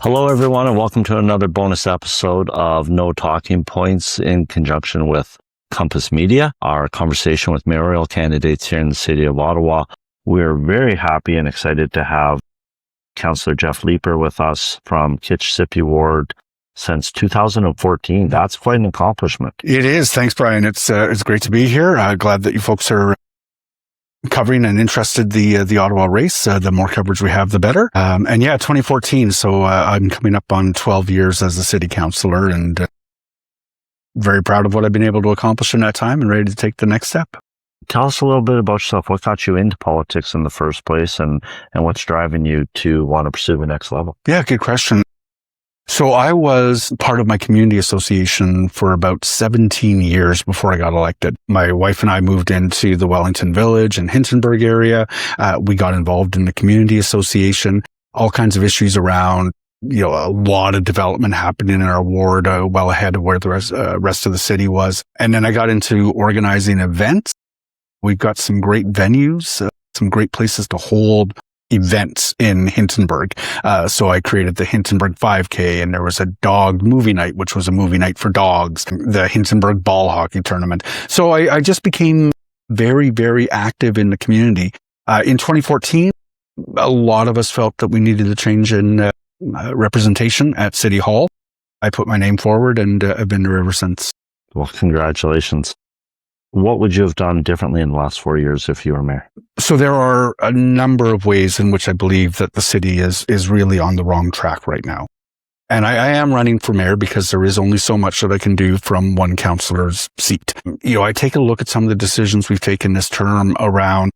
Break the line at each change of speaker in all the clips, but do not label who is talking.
Hello, everyone, and welcome to another bonus episode of No Talking Points in conjunction with Compass Media, our conversation with mayoral candidates here in the city of Ottawa. We're very happy and excited to have Councillor Jeff Leiper with us from Kitchissippi Ward since 2014. That's quite an accomplishment.
It is. Thanks, Brian. It's great to be here. Glad that you folks are covering and interested the Ottawa race. The more coverage we have, the better. 2014. So I'm coming up on 12 years as a city councillor, and very proud of what I've been able to accomplish in that time and ready to take the next step.
Tell us a little bit about yourself. What got you into politics in the first place, and what's driving you to want to pursue the next level?
Yeah, good question. So I was part of my community association for about 17 years before I got elected. My wife and I moved into the Wellington Village and Hintonburg area. We got involved in the community association, all kinds of issues around, a lot of development happening in our ward, well ahead of where the rest of the city was. And then I got into organizing events. We've got some great venues, some great places to hold events in Hintonburg. So I created the Hintonburg 5K, and there was a dog movie night, which was a movie night for dogs, the Hintonburg ball hockey tournament. So I just became very, very active in the community. In 2014, a lot of us felt that we needed a change in representation at City Hall. I put my name forward, and I've been there ever since.
Well, congratulations. What would you have done differently in the last 4 years if you were mayor?
So there are a number of ways in which I believe that the city is really on the wrong track right now. And I am running for mayor because there is only so much that I can do from one councillor's seat. I take a look at some of the decisions we've taken this term around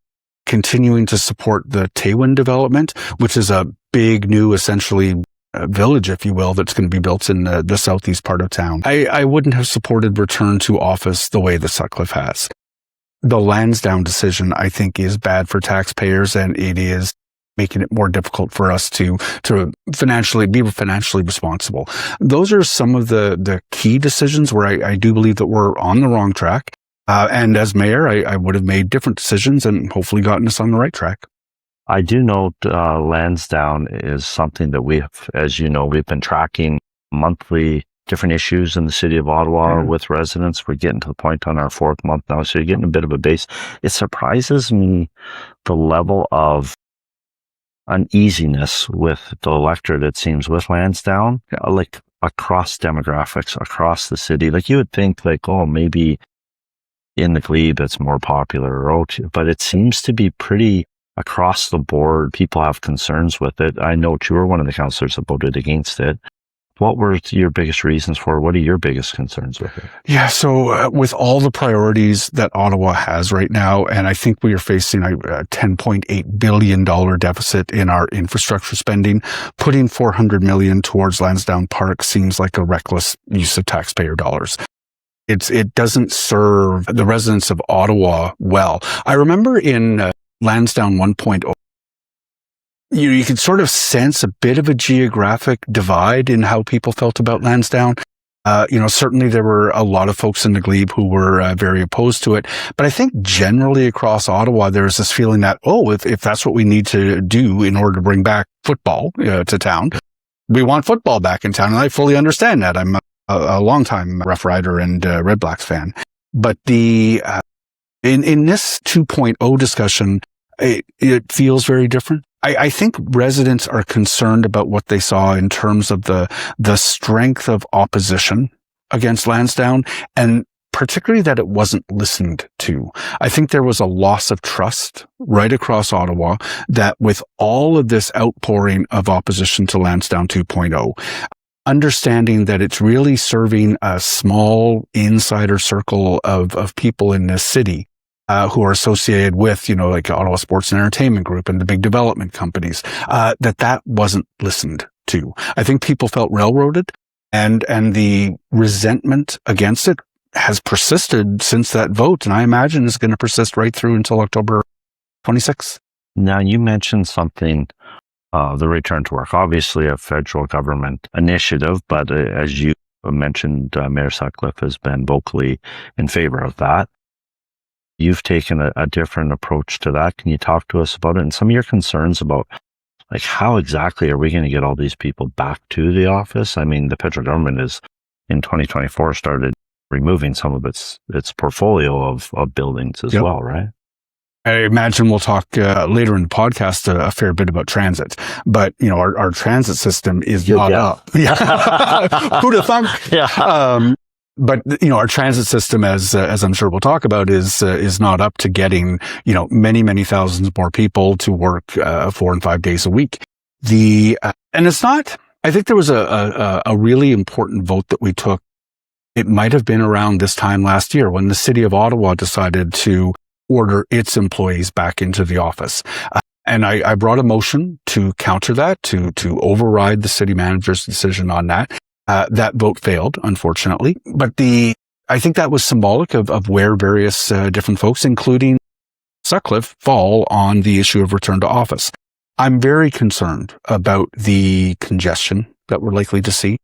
continuing to support the Taywin development, which is a big new, essentially, village, if you will, that's going to be built in the southeast part of town. I wouldn't have supported return to office the way the Sutcliffe has. The Lansdowne decision, I think, is bad for taxpayers, and it is making it more difficult for us to be financially responsible. Those are some of the key decisions where I do believe that we're on the wrong track. And as mayor, I would have made different decisions and hopefully gotten us on the right track.
I do note Lansdowne is something that we have, as you know, we've been tracking monthly different issues in the city of Ottawa with residents. We're getting to the point on our fourth month now, so you're getting a bit of a base. It surprises me the level of uneasiness with the electorate, it seems, with Lansdowne, like across demographics, across the city. Like you would think maybe in the glebe it's more popular, but it seems to be pretty across the board. People have concerns with it. I know you were one of the councillors that voted against it. What were your biggest reasons for it? What are your biggest concerns with it?
Yeah, so with all the priorities that Ottawa has right now, and I think we are facing a $10.8 billion deficit in our infrastructure spending, putting $400 million towards Lansdowne Park seems like a reckless use of taxpayer dollars. It doesn't serve the residents of Ottawa well. I remember in Lansdowne 1.0, you could sort of sense a bit of a geographic divide in how people felt about Lansdowne. Certainly there were a lot of folks in the glebe who were very opposed to it. But I think generally across Ottawa, there's this feeling that, if that's what we need to do in order to bring back football to town, we want football back in town. And I fully understand that. I'm a longtime Rough Rider and Red Blacks fan. But in this 2.0 discussion, it feels very different. I think residents are concerned about what they saw in terms of the strength of opposition against Lansdowne, and particularly that it wasn't listened to. I think there was a loss of trust right across Ottawa that with all of this outpouring of opposition to Lansdowne 2.0, understanding that it's really serving a small insider circle of people in this city who are associated with, like Ottawa Sports and Entertainment Group and the big development companies, that wasn't listened to. I think people felt railroaded, and the resentment against it has persisted since that vote, and I imagine is going to persist right through until October 26th.
Now, you mentioned something, the return to work, obviously a federal government initiative, but as you mentioned, Mayor Sutcliffe has been vocally in favor of that. You've taken a different approach to that. Can you talk to us about it and some of your concerns about like, how exactly are we going to get all these people back to the office? I mean, the federal government is in 2024 started removing some of its portfolio of buildings as well, right?
I imagine we'll talk later in the podcast a fair bit about transit, but our transit system is not up. Yeah, who'd have thunk?
Yeah.
But our transit system, as I'm sure we'll talk about, is not up to getting many thousands more people to work 4 and 5 days a week. And it's not. I think there was a really important vote that we took. It might have been around this time last year when the city of Ottawa decided to order its employees back into the office. And I brought a motion to counter that, to override the city manager's decision on that. That vote failed, unfortunately. But I think that was symbolic of where various different folks, including Sutcliffe, fall on the issue of return to office. I'm very concerned about the congestion that we're likely to see.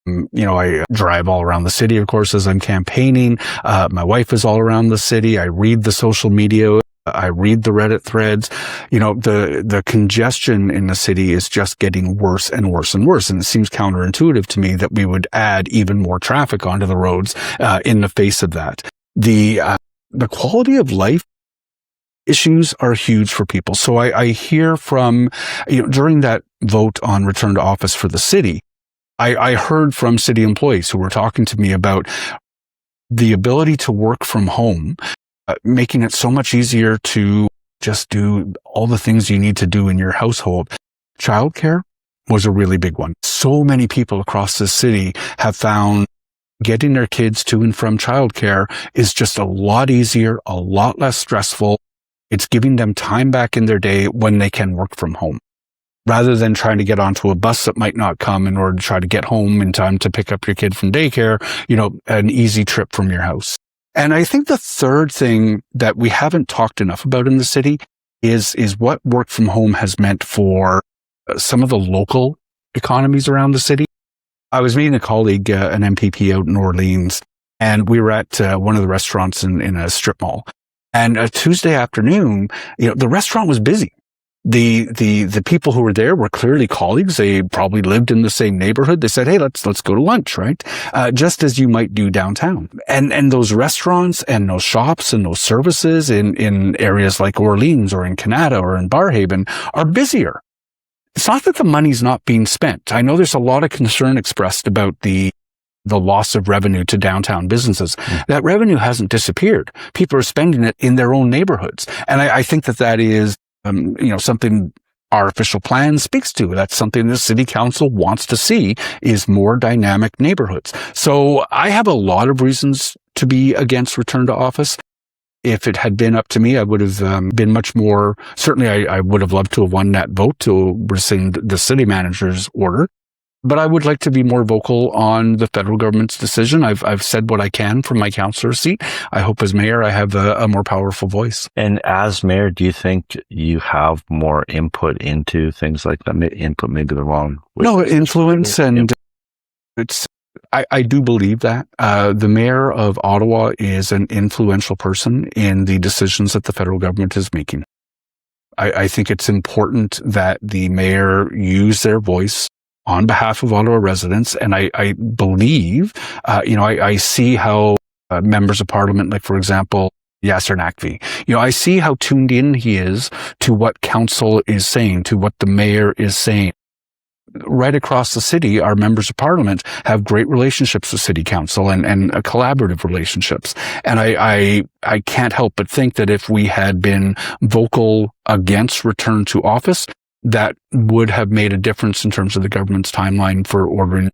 I drive all around the city, of course, as I'm campaigning. My wife is all around the city. I read the social media. I read the Reddit threads. The congestion in the city is just getting worse and worse and worse. And it seems counterintuitive to me that we would add even more traffic onto the roads in the face of that. The quality of life issues are huge for people. So I hear from, during that vote on return to office for the city, I heard from city employees who were talking to me about the ability to work from home, making it so much easier to just do all the things you need to do in your household. Childcare was a really big one. So many people across the city have found getting their kids to and from childcare is just a lot easier, a lot less stressful. It's giving them time back in their day when they can work from home, rather than trying to get onto a bus that might not come in order to try to get home in time to pick up your kid from daycare, an easy trip from your house. And I think the third thing that we haven't talked enough about in the city is what work from home has meant for some of the local economies around the city. I was meeting a colleague, an MPP out in Orleans, and we were at one of the restaurants in a strip mall. And Tuesday afternoon, the restaurant was busy. The people who were there were clearly colleagues. They probably lived in the same neighborhood. They said, hey, let's go to lunch, right? Just as you might do downtown. And those restaurants and those shops and those services in areas like Orleans or in Canada or in Barrhaven are busier. It's not that the money's not being spent. I know there's a lot of concern expressed about the loss of revenue to downtown businesses. That revenue hasn't disappeared. People are spending it in their own neighborhoods. And I think that is something our official plan speaks to. That's something the city council wants to see, is more dynamic neighborhoods. So I have a lot of reasons to be against return to office. If it had been up to me, I would have been much more, certainly I would have loved to have won that vote to rescind the city manager's order. But I would like to be more vocal on the federal government's decision. I've said what I can from my councillor seat. I hope as mayor I have a more powerful voice.
And as mayor, do you think you have more input into things like that? Input maybe the wrong way.
No, influence, and I do believe that. The mayor of Ottawa is an influential person in the decisions that the federal government is making. I think it's important that the mayor use their voice on behalf of Ottawa residents. And I believe, I see how members of parliament, like, for example, Yasser Naqvi, I see how tuned in he is to what council is saying, to what the mayor is saying. Right across the city, our members of parliament have great relationships with city council and collaborative relationships. And I can't help but think that if we had been vocal against return to office, that would have made a difference in terms of the government's timeline for ordering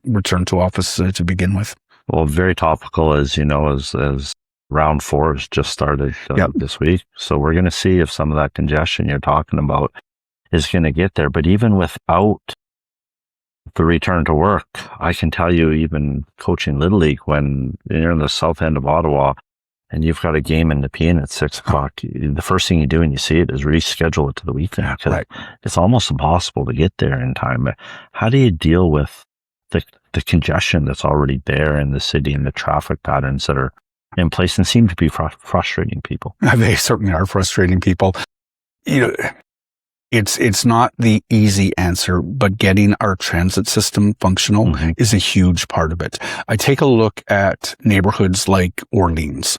return to office to begin with.
Well, very topical, as round 4 has just started this week. So we're going to see if some of that congestion you're talking about is going to get there. But even without the return to work, I can tell you, even coaching Little League, when you're in the south end of Ottawa, and you've got a game in Nepean at 6:00, the first thing you do when you see it is reschedule it to the weekend.
Right.
It's almost impossible to get there in time. How do you deal with the congestion that's already there in the city and the traffic patterns that are in place and seem to be frustrating people?
They certainly are frustrating people. It's not the easy answer, but getting our transit system functional is a huge part of it. I take a look at neighborhoods like Orleans,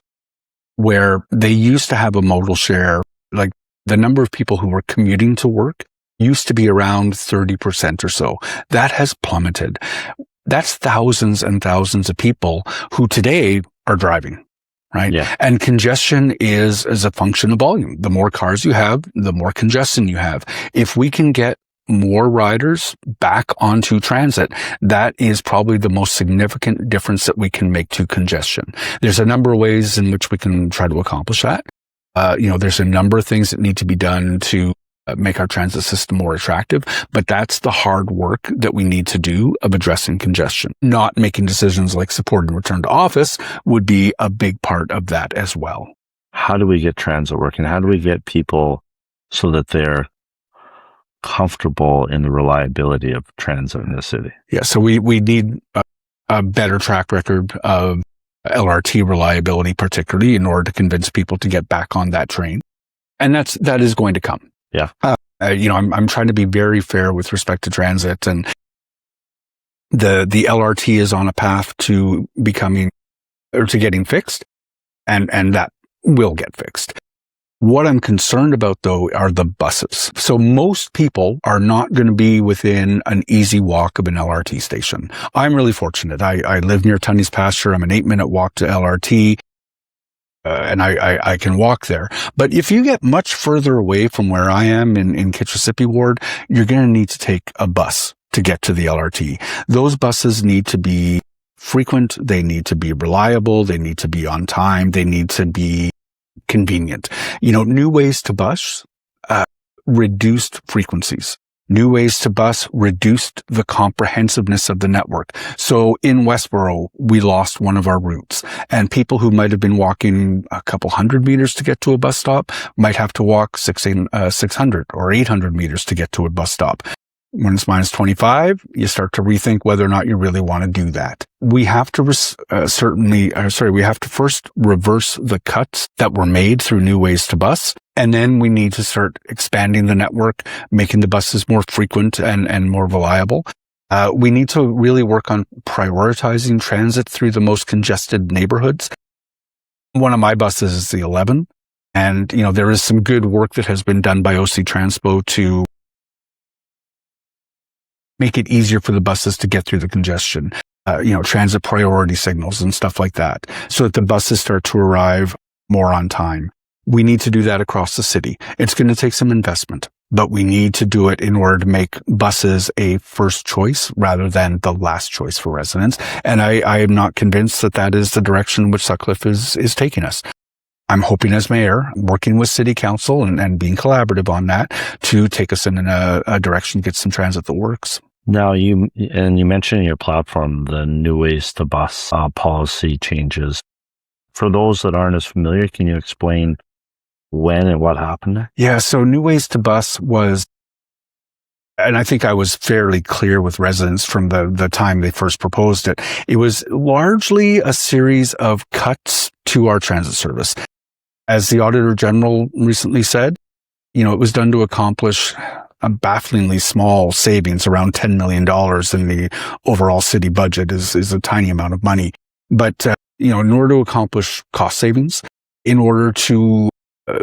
where they used to have a modal share, like the number of people who were commuting to work used to be around 30% or so. That has plummeted. That's thousands and thousands of people who today are driving. Right.
Yeah.
And congestion is a function of volume. The more cars you have, the more congestion you have. If we can get more riders back onto transit, that is probably the most significant difference that we can make to congestion. There's a number of ways in which we can try to accomplish that. There's a number of things that need to be done to make our transit system more attractive, but that's the hard work that we need to do of addressing congestion. Not making decisions like supporting return to office would be a big part of that as well.
How do we get transit working? How do we get people so that they're comfortable in the reliability of transit in the city?
Yeah, so we need a better track record of LRT reliability, particularly in order to convince people to get back on that train. And that is going to come.
Yeah.
I'm trying to be very fair with respect to transit, and the LRT is on a path to getting fixed, and that will get fixed. What I'm concerned about, though, are the buses. So most people are not going to be within an easy walk of an LRT station. I'm really fortunate. I live near Tunney's Pasture. I'm an 8-minute walk to LRT. And I can walk there. But if you get much further away from where I am in Kitchissippi Ward, you're going to need to take a bus to get to the LRT. Those buses need to be frequent. They need to be reliable. They need to be on time. They need to be convenient. New ways to bus, reduced frequencies. New ways to bus reduced the comprehensiveness of the network. So in Westboro, we lost one of our routes, and people who might have been walking a couple hundred meters to get to a bus stop might have to walk 600 or 800 meters to get to a bus stop. When it's minus 25, you start to rethink whether or not you really want to do that. We have to we have to first reverse the cuts that were made through new ways to bus. And then we need to start expanding the network, making the buses more frequent and more reliable. We need to really work on prioritizing transit through the most congested neighborhoods. One of my buses is the 11. And, there is some good work that has been done by OC Transpo to make it easier for the buses to get through the congestion, transit priority signals and stuff like that, so that the buses start to arrive more on time. We need to do that across the city. It's going to take some investment, but we need to do it in order to make buses a first choice rather than the last choice for residents. And I am not convinced that is the direction which Sutcliffe is taking us. I'm hoping as mayor, working with city council and being collaborative on that, to take us in a direction, get some transit that works.
Now, you mentioned in your platform the new ways to bus policy changes. For those that aren't as familiar, can you explain when and what happened?
Yeah, so new ways to bus was, and I think I was fairly clear with residents from the time they first proposed it, it was largely a series of cuts to our transit service. As the Auditor General recently said, it was done to accomplish a bafflingly small savings, around $10 million in the overall city budget is a tiny amount of money. But, in order to accomplish cost savings, in order to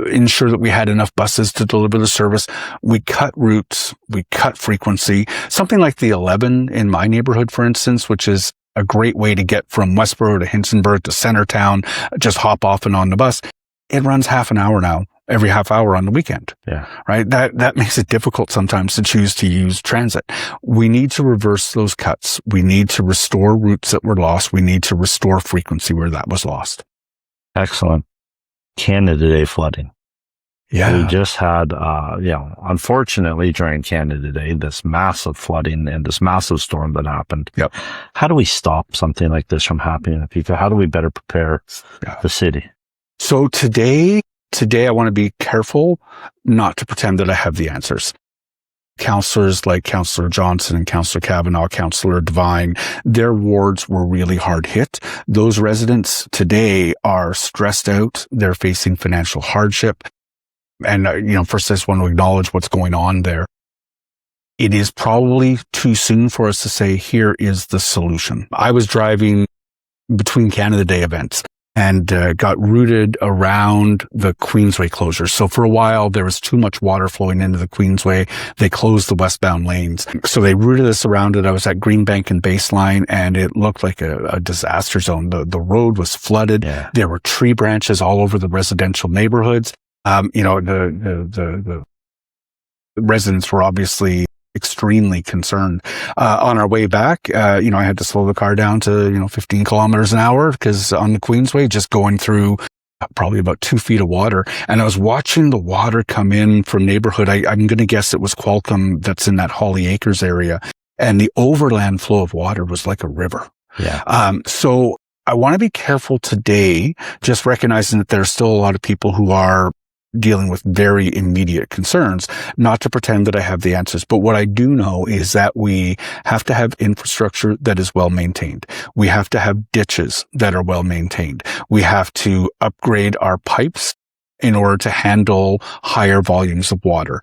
ensure that we had enough buses to deliver the service, we cut routes, we cut frequency. Something like the 11 in my neighborhood, for instance, which is a great way to get from Westboro to Hinsonburg to Centertown, just hop off and on the bus. It runs half an hour now, every half hour on the weekend.
Yeah.
Right. That makes it difficult sometimes to choose to use transit. We need to reverse those cuts. We need to restore routes that were lost. We need to restore frequency where that was lost.
Excellent. Canada Day flooding.
Yeah.
We just had, unfortunately during Canada Day, this massive flooding and this massive storm that happened.
Yep.
How do we stop something like this from happening to people? How do we better prepare the city?
So today I want to be careful not to pretend that I have the answers. Councillors like Councillor Johnson and Councillor Kavanaugh, Councillor Devine, their wards were really hard hit. Those residents today are stressed out. They're facing financial hardship. And, first I just want to acknowledge what's going on there. It is probably too soon for us to say, here is the solution. I was driving between Canada Day events and got routed around the Queensway closure. So for a while, there was too much water flowing into the Queensway. They closed the westbound lanes. So they routed us around it. I was at Greenbank and Baseline, and it looked like a disaster zone. The road was flooded. Yeah. There were tree branches all over the residential neighborhoods. The residents were obviously extremely concerned. On our way back, I had to slow the car down to, 15 kilometers an hour because on the Queensway, just going through probably about 2 feet of water. And I was watching the water come in from neighborhood. I'm going to guess it was Qualcomm that's in that Holly Acres area. And the overland flow of water was like a river. Yeah. So I want to be careful today, just recognizing that there are still a lot of people who are dealing with very immediate concerns, not to pretend that I have the answers. But what I do know is that we have to have infrastructure that is well maintained. We have to have ditches that are well maintained. We have to upgrade our pipes in order to handle higher volumes of water.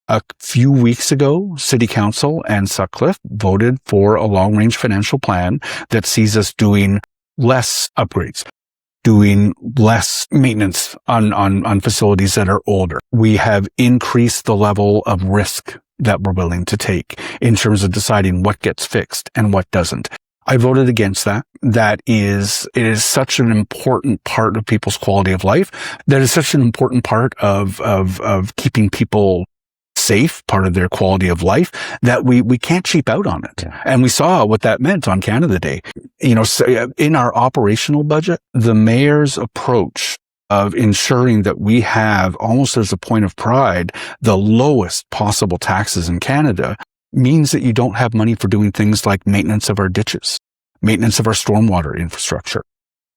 A few weeks ago, City Council and Sutcliffe voted for a long-range financial plan that sees us doing less upgrades, doing less maintenance on facilities that are older. We have increased the level of risk that we're willing to take in terms of deciding what gets fixed and what doesn't. I voted against that. It is such an important part of people's quality of life. That is such an important part of keeping people safe, part of their quality of life, that we can't cheap out on it. Yeah. And we saw what that meant on Canada Day. In our operational budget, the mayor's approach of ensuring that we have, almost as a point of pride, the lowest possible taxes in Canada means that you don't have money for doing things like maintenance of our ditches, maintenance of our stormwater infrastructure.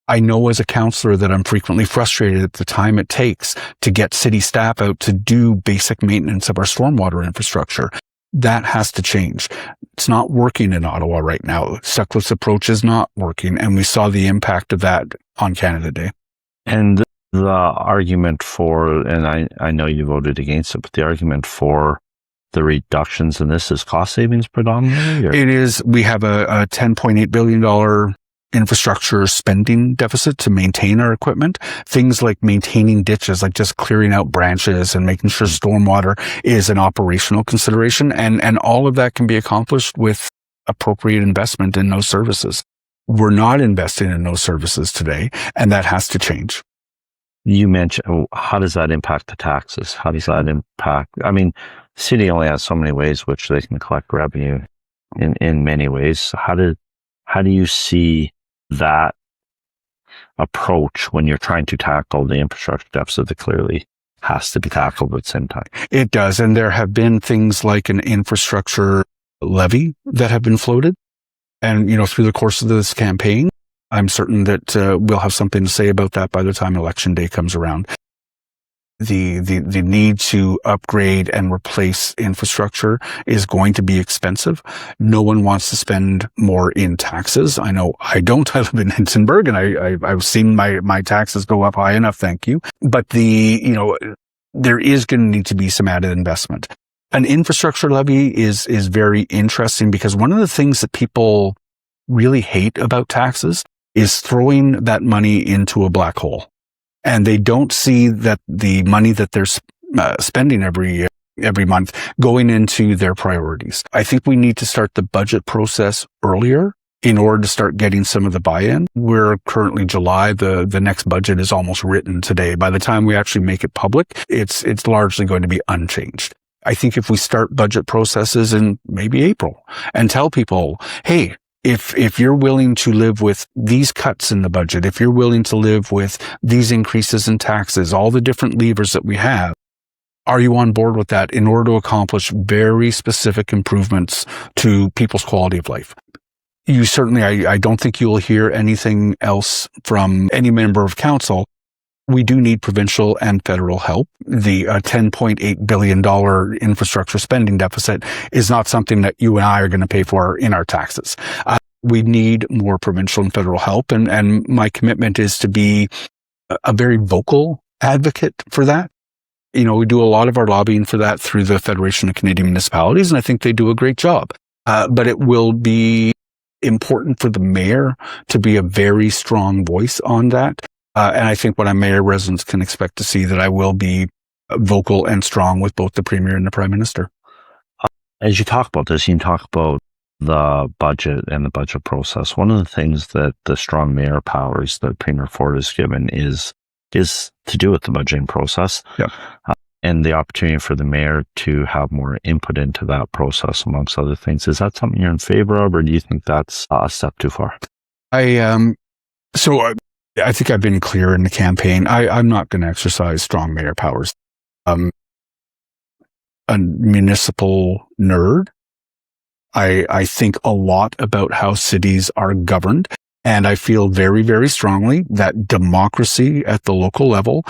I know as a councillor that I'm frequently frustrated at the time it takes to get city staff out to do basic maintenance of our stormwater infrastructure. That has to change. It's not working in Ottawa right now. Sutcliffe's approach is not working, and we saw the impact of that on Canada Day.
And the argument for, and I know you voted against it, but the argument for the reductions in this is cost savings predominantly? Or?
It is. We have a $10.8 billion infrastructure spending deficit to maintain our equipment. Things like maintaining ditches, like just clearing out branches and making sure stormwater is an operational consideration. And all of that can be accomplished with appropriate investment in those services. We're not investing in those services today, and that has to change.
You mentioned, how does that impact the taxes? How does that impact? I mean, the city only has so many ways which they can collect revenue in many ways. How do you see that approach when you're trying to tackle the infrastructure deficit that clearly has to be tackled at the same time?
It does. And there have been things like an infrastructure levy that have been floated. And, through the course of this campaign, I'm certain that we'll have something to say about that by the time Election Day comes around. The need to upgrade and replace infrastructure is going to be expensive. No one wants to spend more in taxes. I know I don't. I live in Hintonburg, and I've seen my taxes go up high enough. Thank you. But there is going to need to be some added investment. An infrastructure levy is very interesting because one of the things that people really hate about taxes is throwing that money into a black hole. And they don't see that the money that they're spending every month going into their priorities. I think we need to start the budget process earlier in order to start getting some of the buy-in. We're currently July. The next budget is almost written today. By the time we actually make it public, it's largely going to be unchanged. I think if we start budget processes in maybe April and tell people, hey, if you're willing to live with these cuts in the budget, if you're willing to live with these increases in taxes, all the different levers that we have, are you on board with that in order to accomplish very specific improvements to people's quality of life? You certainly, I don't think you will hear anything else from any member of council. We do need provincial and federal help. The $10.8 billion infrastructure spending deficit is not something that you and I are going to pay for in our taxes. We need more provincial and federal help. And my commitment is to be a very vocal advocate for that. we do a lot of our lobbying for that through the Federation of Canadian Municipalities, and I think they do a great job. But it will be important for the mayor to be a very strong voice on that. And I think what our mayor residents can expect to see that I will be vocal and strong with both the premier and the prime minister.
As you talk about this, you talk about the budget and the budget process. One of the things that the strong mayor powers that Premier Ford has given is to do with the budgeting process.
Yep.
And the opportunity for the mayor to have more input into that process, amongst other things. Is that something you're in favor of, or do you think that's a step too far?
So I think I've been clear in the campaign. I'm not going to exercise strong mayor powers. A municipal nerd. I think a lot about how cities are governed, and I feel very, very strongly that democracy at the local level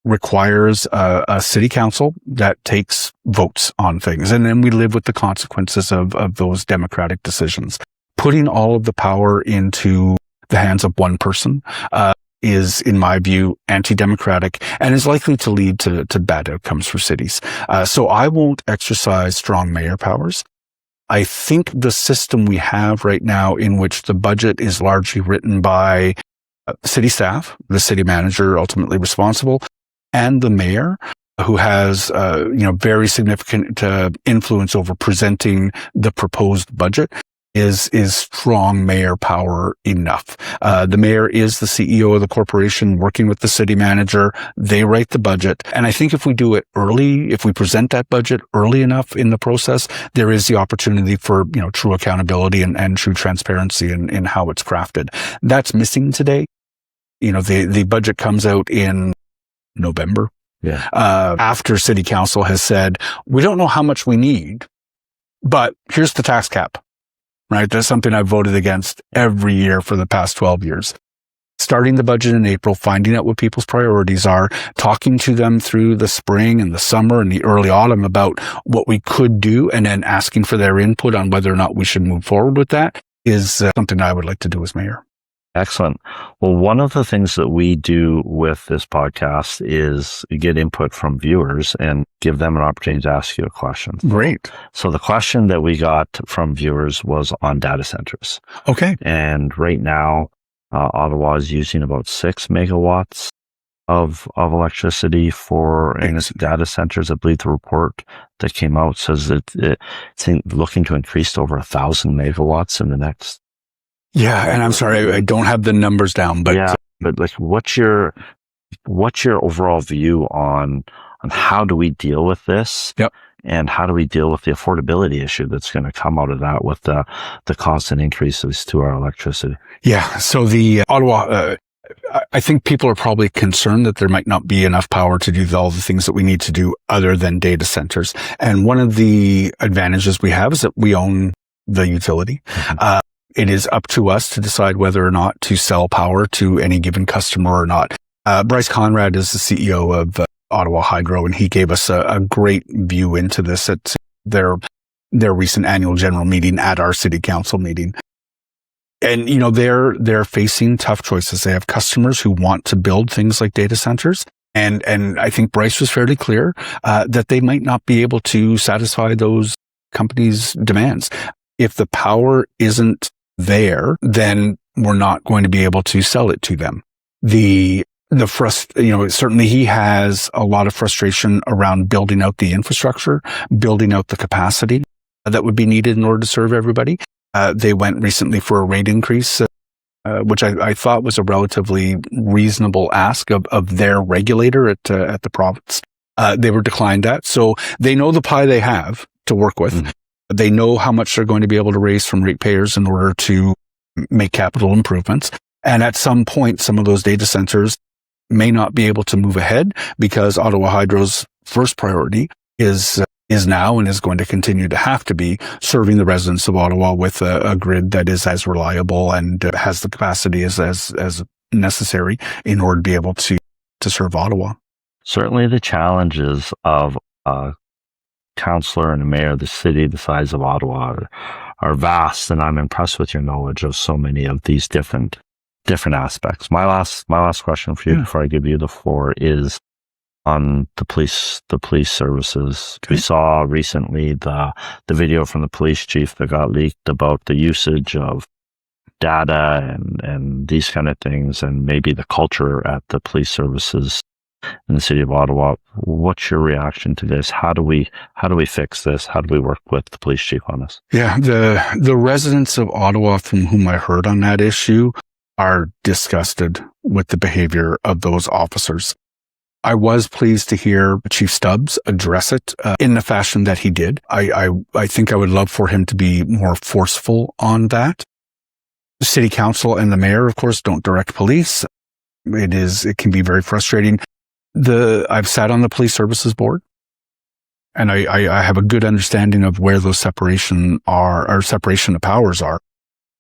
requires a city council that takes votes on things. And then we live with the consequences of those democratic decisions. Putting all of the power into the hands of one person is, in my view, anti-democratic and is likely to lead to bad outcomes for cities. So I won't exercise strong mayor powers. I think the system we have right now, in which the budget is largely written by city staff, the city manager ultimately responsible, and the mayor, who has very significant influence over presenting the proposed budget, is strong mayor power enough. The mayor is the CEO of the corporation working with the city manager. They write the budget. And I think if we do it early, if we present that budget early enough in the process, there is the opportunity for, true accountability and true transparency in how it's crafted. That's missing today. The budget comes out in November.
Yeah.
After city council has said, we don't know how much we need, but here's the tax cap. Right? That's something I've voted against every year for the past 12 years. Starting the budget in April, finding out what people's priorities are, talking to them through the spring and the summer and the early autumn about what we could do, and then asking for their input on whether or not we should move forward with that is something I would like to do as mayor.
Excellent. Well, one of the things that we do with this podcast is get input from viewers and give them an opportunity to ask you a question.
Great.
So the question that we got from viewers was on data centers.
Okay.
And right now, Ottawa is using about 6 megawatts of electricity for data centers. I believe the report that came out says that it's looking to increase to over 1,000 megawatts in the next.
Yeah, and I'm sorry, I don't have the numbers down, but
like, what's your overall view on how do we deal with this?
Yep.
And how do we deal with the affordability issue that's going to come out of that with the constant increases to our electricity?
Yeah. So the Ottawa, I think people are probably concerned that there might not be enough power to do all the things that we need to do other than data centers. And one of the advantages we have is that we own the utility. Mm-hmm. It is up to us to decide whether or not to sell power to any given customer or not. Bryce Conrad is the CEO of Ottawa Hydro, and he gave us a great view into this at their recent annual general meeting at our city council meeting. And, they're facing tough choices. They have customers who want to build things like data centers. And I think Bryce was fairly clear that they might not be able to satisfy those companies' demands. If the power isn't there, then we're not going to be able to sell it to them. Certainly he has a lot of frustration around building out the infrastructure, building out the capacity that would be needed in order to serve everybody. They went recently for a rate increase, which I thought was a relatively reasonable ask of their regulator at the province. They were declined that. So they know the pie they have to work with. Mm-hmm. They know how much they're going to be able to raise from ratepayers in order to make capital improvements. And at some point, some of those data centers may not be able to move ahead because Ottawa Hydro's first priority is now and is going to continue to have to be serving the residents of Ottawa with a grid that is as reliable and has the capacity as necessary in order to be able to serve Ottawa.
Certainly the challenges of councillor and a mayor of the city the size of Ottawa are vast, and I'm impressed with your knowledge of so many of these different aspects. My last question for you before I give you the floor is, on the police services. Okay. We saw recently the video from the police chief that got leaked about the usage of data and these kind of things, and maybe the culture at the police services in the city of Ottawa. What's your reaction to this? How do we fix this? How do we work with the police chief on this?
Yeah, the residents of Ottawa from whom I heard on that issue are disgusted with the behavior of those officers. I was pleased to hear Chief Stubbs address it in the fashion that he did. I think I would love for him to be more forceful on that. The city council and the mayor, of course, don't direct police. It can be very frustrating. I've sat on the police services board, and I have a good understanding of where those separation of powers are.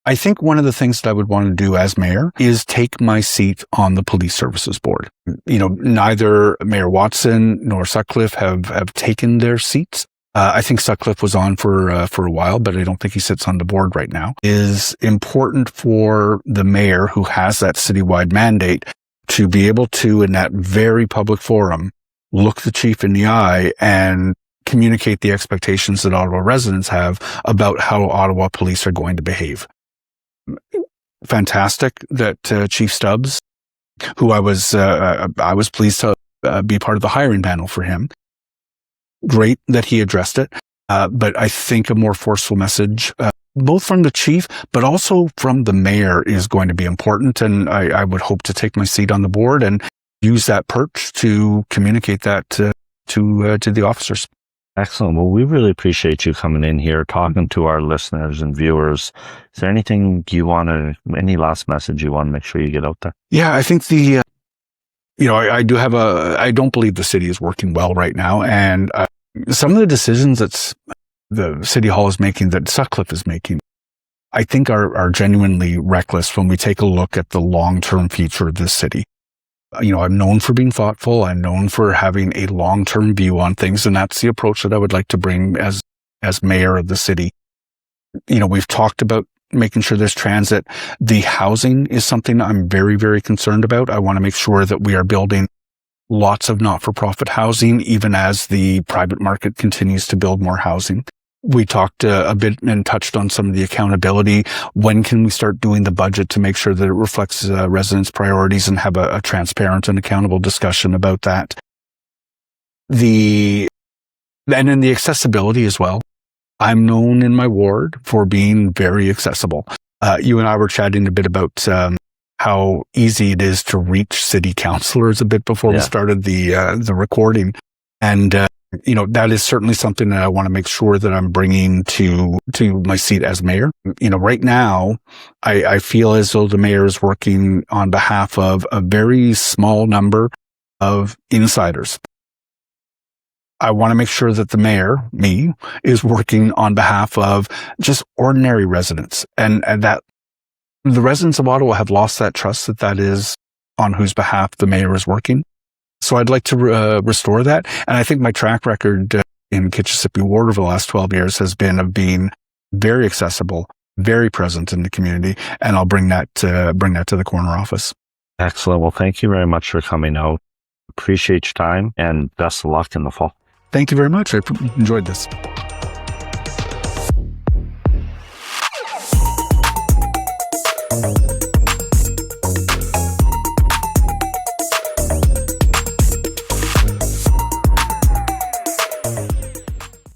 I think one of the things that I would want to do as mayor is take my seat on the police services board. Neither Mayor Watson nor Sutcliffe have taken their seats. I think Sutcliffe was on for a while, but I don't think he sits on the board right now. It is important for the mayor, who has that citywide mandate, to be able to, in that very public forum, look the chief in the eye and communicate the expectations that Ottawa residents have about how Ottawa police are going to behave. Fantastic that Chief Stubbs, who I was pleased to be part of the hiring panel for him. Great that he addressed it, but I think a more forceful message, both from the chief, but also from the mayor, is going to be important. And I would hope to take my seat on the board and use that perch to communicate that to the officers.
Excellent. Well, we really appreciate you coming in here, talking to our listeners and viewers. Is there anything any last message you want to make sure you get out there?
Yeah, I think I don't believe the city is working well right now. And some of the decisions that the city hall is making, that Sutcliffe is making, I think are genuinely reckless when we take a look at the long-term future of this city. I'm known for being thoughtful. I'm known for having a long-term view on things, and that's the approach that I would like to bring as mayor of the city. We've talked about making sure there's transit. The housing is something I'm very, very concerned about. I want to make sure that we are building lots of not-for-profit housing, even as the private market continues to build more housing. We talked a bit and touched on some of the accountability. When can we start doing the budget to make sure that it reflects residents' priorities and have a transparent and accountable discussion about that? And then the accessibility as well. I'm known in my ward for being very accessible. You and I were chatting a bit about how easy it is to reach city councillors a bit before we started the recording. And that is certainly something that I want to make sure that I'm bringing to my seat as mayor. Right now, I feel as though the mayor is working on behalf of a very small number of insiders. I want to make sure that the mayor, me, is working on behalf of just ordinary residents, and that the residents of Ottawa have lost that trust that is on whose behalf the mayor is working. So I'd like to restore that. And I think my track record in Kitchissippi Ward over the last 12 years has been of being very accessible, very present in the community. And I'll bring that to the corner office.
Excellent. Well, thank you very much for coming out. Appreciate your time, and best of luck in the fall.
Thank you very much. I enjoyed this.